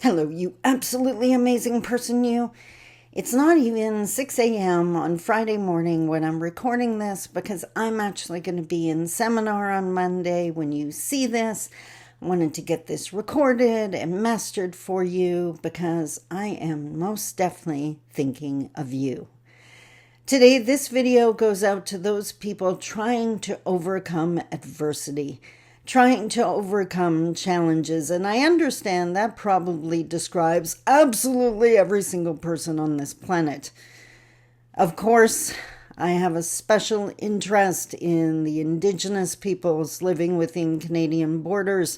Hello, you absolutely amazing person, you. It's not even 6 a.m. on Friday morning when I'm recording this because I'm actually going to be in seminar on Monday. When you see this, I wanted to get this recorded and mastered for you because I am most definitely thinking of you. Today, this video goes out to those people trying to overcome adversity, trying to overcome challenges, and I understand that probably describes absolutely every single person on this planet. Of course, I have a special interest in the Indigenous peoples living within Canadian borders,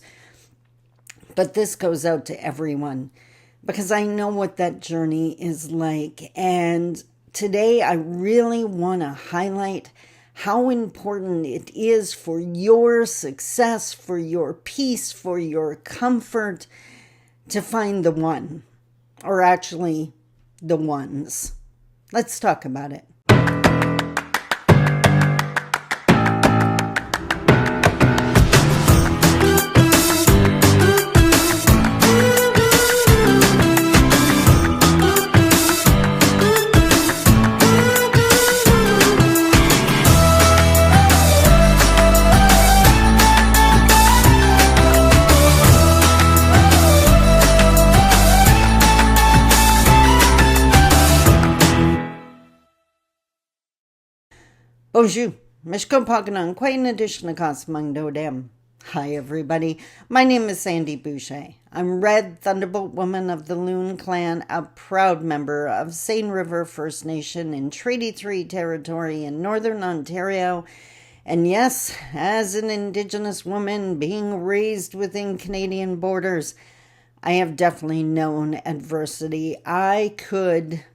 but this goes out to everyone because I know what that journey is like, and today I really want to highlight how important it is for your success, for your peace, for your comfort to find the one, or actually the ones. Let's talk about it. Bonjour, Mishko Paganon, quite an addition to Cosmung Dem. Hi everybody, my name is Sandy Boucher. I'm Red Thunderbolt Woman of the Loon Clan, a proud member of Seine River First Nation in Treaty 3 territory in Northern Ontario. And yes, as an Indigenous woman being raised within Canadian borders, I have definitely known adversity. I could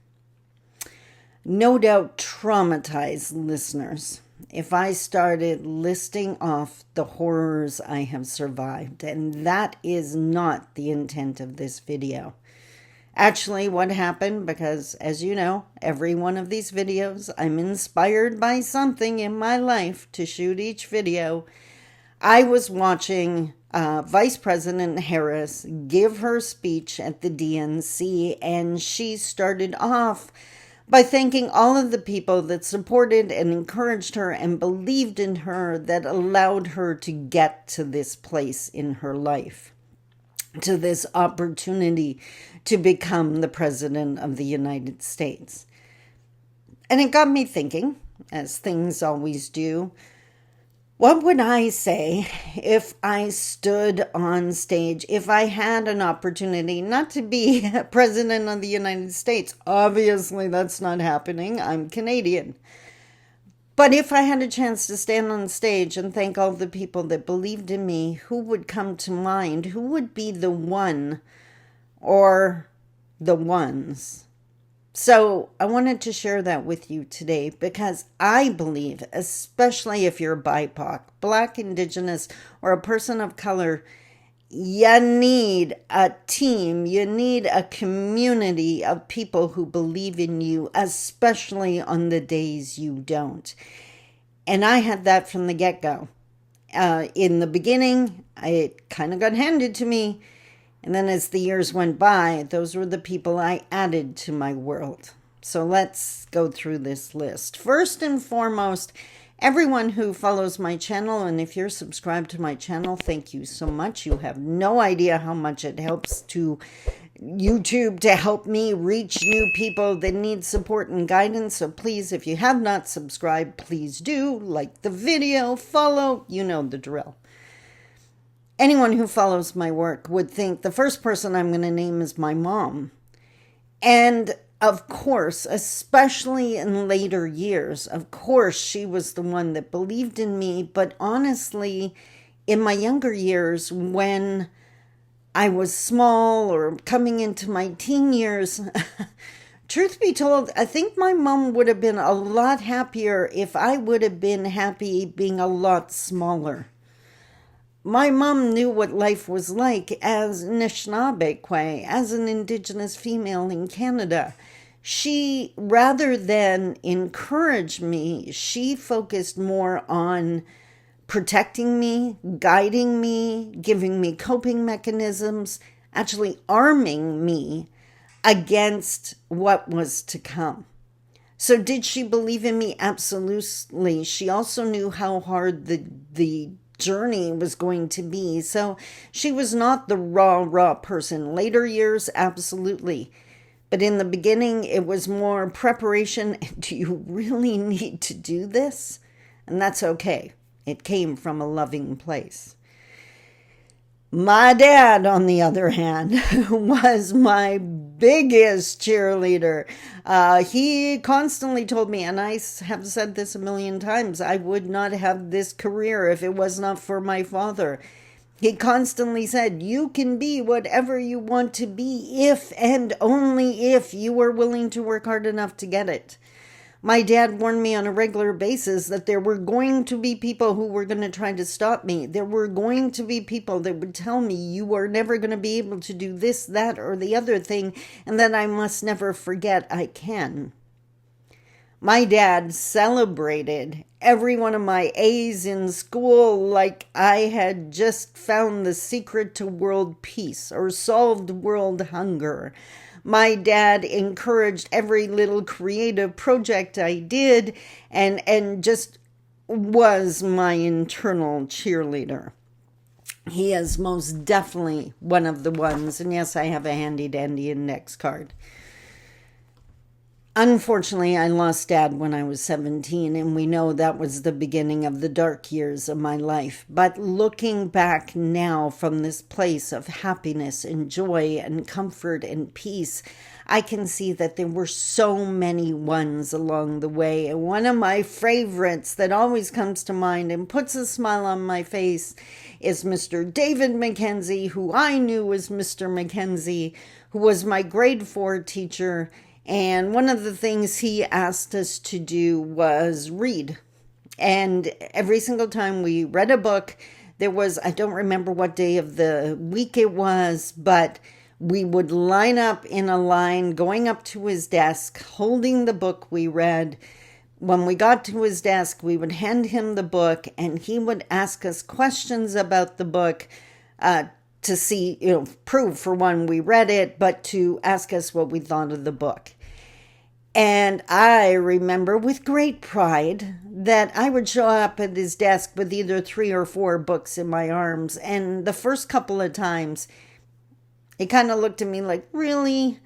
no doubt traumatize listeners if I started listing off the horrors I have survived, and that is not the intent of this video. Actually, what happened, because as you know, every one of these videos, I'm inspired by something in my life to shoot each video. I was watching Vice President Harris give her speech at the DNC, and she started off by thanking all of the people that supported and encouraged her and believed in her, that allowed her to get to this place in her life, to this opportunity to become the President of the United States. And it got me thinking, as things always do, what would I say if I stood on stage, if I had an opportunity not to be President of the United States? Obviously, that's not happening. I'm Canadian. But if I had a chance to stand on stage and thank all the people that believed in me, who would come to mind? Who would be the one or the ones? So I wanted to share that with you today because I believe, especially if you're BIPOC, Black, Indigenous, or a person of color, you need a team, you need a community of people who believe in you, especially on the days you don't. And I had that from the get-go. In the beginning, it kind of got handed to me. And then as the years went by, those were the people I added to my world. So let's go through this list. First and foremost, everyone who follows my channel, and if you're subscribed to my channel, thank you so much. You have no idea how much it helps to YouTube to help me reach new people that need support and guidance. So please, if you have not subscribed, please do. Like the video, follow, you know the drill. Anyone who follows my work would think the first person I'm going to name is my mom. And of course, especially in later years, of course, she was the one that believed in me. But honestly, in my younger years, when I was small or coming into my teen years, truth be told, I think my mom would have been a lot happier if I would have been happy being a lot smaller. My mom knew what life was like as Anishinaabe, as an Indigenous female in Canada. She, rather than encourage me, she focused more on protecting me, guiding me, giving me coping mechanisms, actually arming me against what was to come. So did she believe in me? Absolutely. She also knew how hard the journey was going to be. So she was not the raw person. Later years, absolutely. But in the beginning, it was more preparation. Do you really need to do this? And that's okay. It came from a loving place. My dad, on the other hand, was my biggest cheerleader. He constantly told me, and I have said this a million times, I would not have this career if it was not for my father. He constantly said, you can be whatever you want to be if and only if you are willing to work hard enough to get it. My dad warned me on a regular basis that there were going to be people who were going to try to stop me. There were going to be people that would tell me you are never going to be able to do this, that, or the other thing, and that I must never forget I can. My dad celebrated every one of my A's in school like I had just found the secret to world peace or solved world hunger. My dad encouraged every little creative project I did and just was my internal cheerleader. He is most definitely one of the ones, and yes, I have a handy-dandy index card. Unfortunately, I lost Dad when I was 17, and we know that was the beginning of the dark years of my life. But looking back now from this place of happiness and joy and comfort and peace, I can see that there were so many ones along the way. And one of my favorites that always comes to mind and puts a smile on my face is Mr. David McKenzie, who I knew as Mr. McKenzie, who was my grade 4 teacher. And one of the things he asked us to do was read. And every single time we read a book, there was, I don't remember what day of the week it was, but we would line up in a line going up to his desk, holding the book we read. When we got to his desk, we would hand him the book, and he would ask us questions about the book to see, prove for one we read it, but to ask us what we thought of the book. And I remember with great pride that I would show up at his desk with either 3 or 4 books in my arms. And the first couple of times, he kind of looked at me like, really?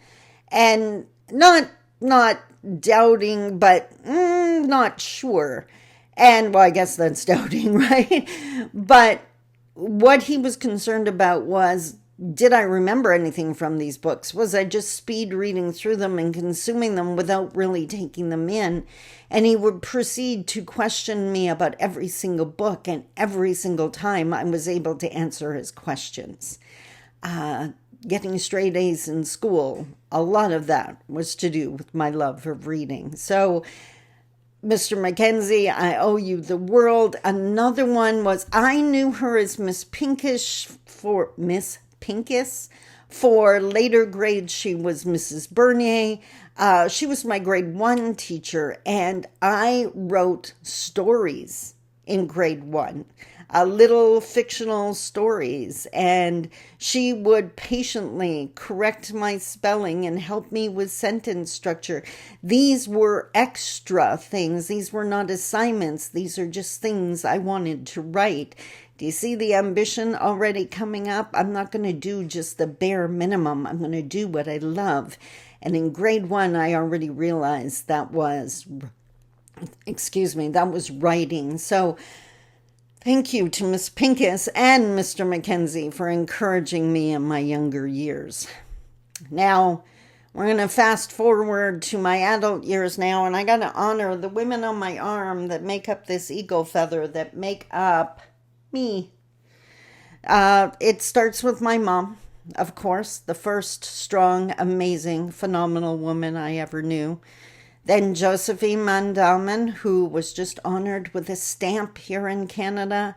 And not doubting, but not sure. And, well, I guess that's doubting, right? But what he was concerned about was, did I remember anything from these books? Was I just speed reading through them and consuming them without really taking them in? And he would proceed to question me about every single book, and every single time I was able to answer his questions. Getting straight A's in school, a lot of that was to do with my love of reading. So, Mr. McKenzie, I owe you the world. Another one was, I knew her as Miss Pinkish. For later grades, she was Mrs. Bernier. She was my grade 1 teacher, and I wrote stories in grade 1, little fictional stories, and she would patiently correct my spelling and help me with sentence structure. These were extra things. These were not assignments. These are just things I wanted to write. Do you see the ambition already coming up? I'm not going to do just the bare minimum. I'm going to do what I love. And in grade 1, I already realized that was writing. So thank you to Miss Pincus and Mr. McKenzie for encouraging me in my younger years. Now, we're going to fast forward to my adult years now, and I got to honor the women on my arm that make up this eagle feather, that make up me. It starts with my mom, of course, the first strong, amazing, phenomenal woman I ever knew. Then Josephine Mandalman, who was just honored with a stamp here in Canada.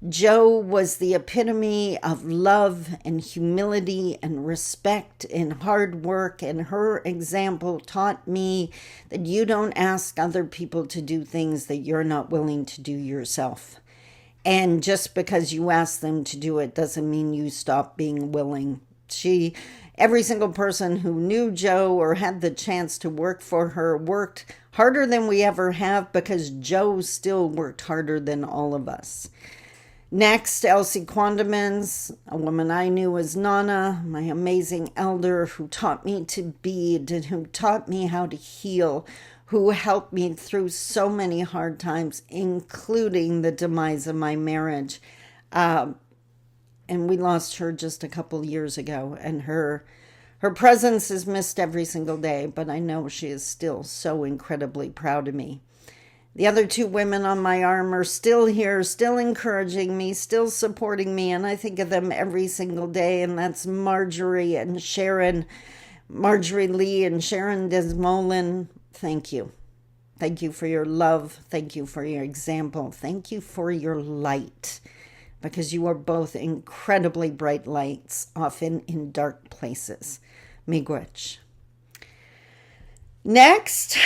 Jo was the epitome of love and humility and respect and hard work, and her example taught me that you don't ask other people to do things that you're not willing to do yourself. And just because you ask them to do it doesn't mean you stop being willing Every single person who knew Joe or had the chance to work for her worked harder than we ever have, because Joe still worked harder than all of us. Next, Elsie Quandamans, a woman I knew as Nana, my amazing elder who taught me to bead and who taught me how to heal, who helped me through so many hard times, including the demise of my marriage. And we lost her just a couple years ago, and her presence is missed every single day, but I know she is still so incredibly proud of me. The other two women on my arm are still here, still encouraging me, still supporting me, and I think of them every single day, and that's Marjorie Lee and Sharon Desmolin. Thank you. Thank you for your love. Thank you for your example. Thank you for your light, because you are both incredibly bright lights, often in dark places. Miigwech. Next,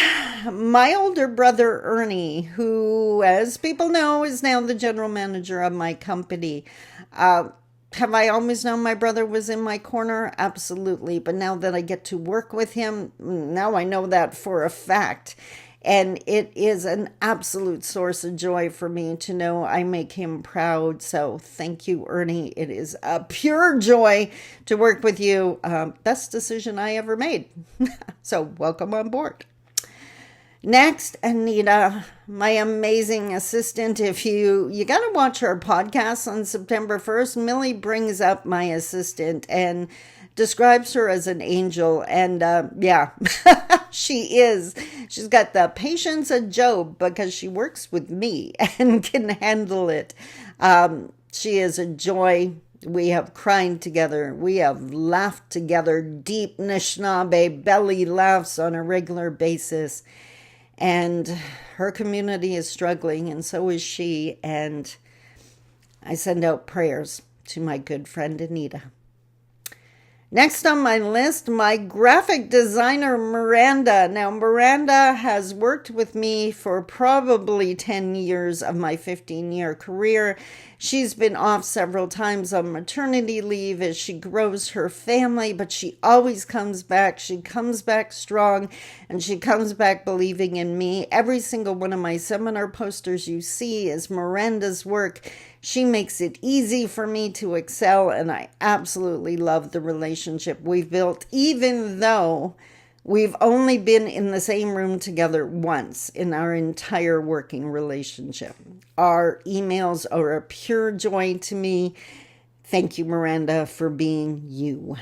my older brother Ernie, who, as people know, is now the general manager of my company. Have I always known my brother was in my corner? Absolutely. But now that I get to work with him, now I know that for a fact. And it is an absolute source of joy for me to know I make him proud. So thank you, Ernie. It is a pure joy to work with you. Best decision I ever made. So welcome on board. Next, Anita, my amazing assistant. If you got to watch her podcast on September 1st, Millie brings up my assistant and describes her as an angel. And yeah, she is. She's got the patience of Job because she works with me and can handle it. She is a joy. We have cried together. We have laughed together. Deep Anishinaabe belly laughs on a regular basis. And her community is struggling, and so is she. And I send out prayers to my good friend Anita. Next on my list, my graphic designer, Miranda. Now, Miranda has worked with me for probably 10 years of my 15-year career. She's been off several times on maternity leave as she grows her family, but she always comes back. She comes back strong, and she comes back believing in me. Every single one of my seminar posters you see is Miranda's work. She makes it easy for me to excel, and I absolutely love the relationship we've built, even though we've only been in the same room together once in our entire working relationship. Our emails are a pure joy to me. Thank you, Miranda, for being you.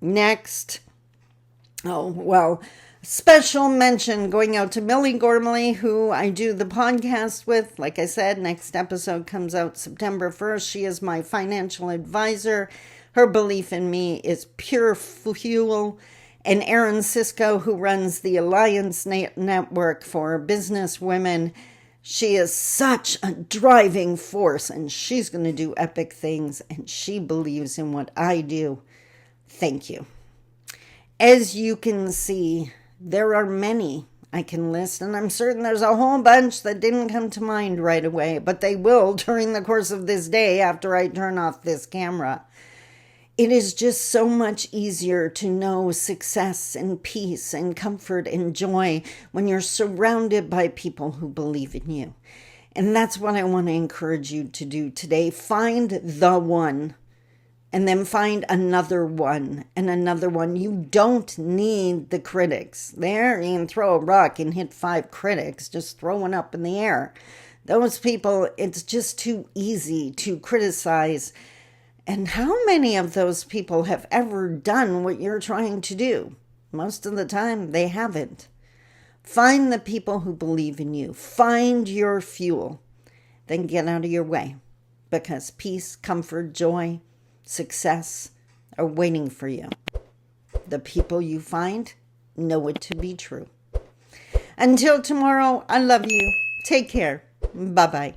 Next, special mention going out to Millie Gormley, who I do the podcast with. Like I said, next episode comes out September 1st. She is my financial advisor. Her belief in me is pure fuel. And Erin Cisco, who runs the Alliance Network for Business Women. She is such a driving force, and she's going to do epic things, and she believes in what I do. Thank you. As you can see, there are many I can list, and I'm certain there's a whole bunch that didn't come to mind right away, but they will during the course of this day after I turn off this camera. It is just so much easier to know success and peace and comfort and joy when you're surrounded by people who believe in you. And that's what I want to encourage you to do today. Find the one. And then find another one and another one. You don't need the critics. There, you can throw a rock and hit 5 critics, just throw one up in the air. Those people, it's just too easy to criticize. And how many of those people have ever done what you're trying to do? Most of the time, they haven't. Find the people who believe in you. Find your fuel. Then get out of your way. Because peace, comfort, joy, success are waiting for you. The people you find know it to be true. Until tomorrow, I love you. Take care. Bye-bye.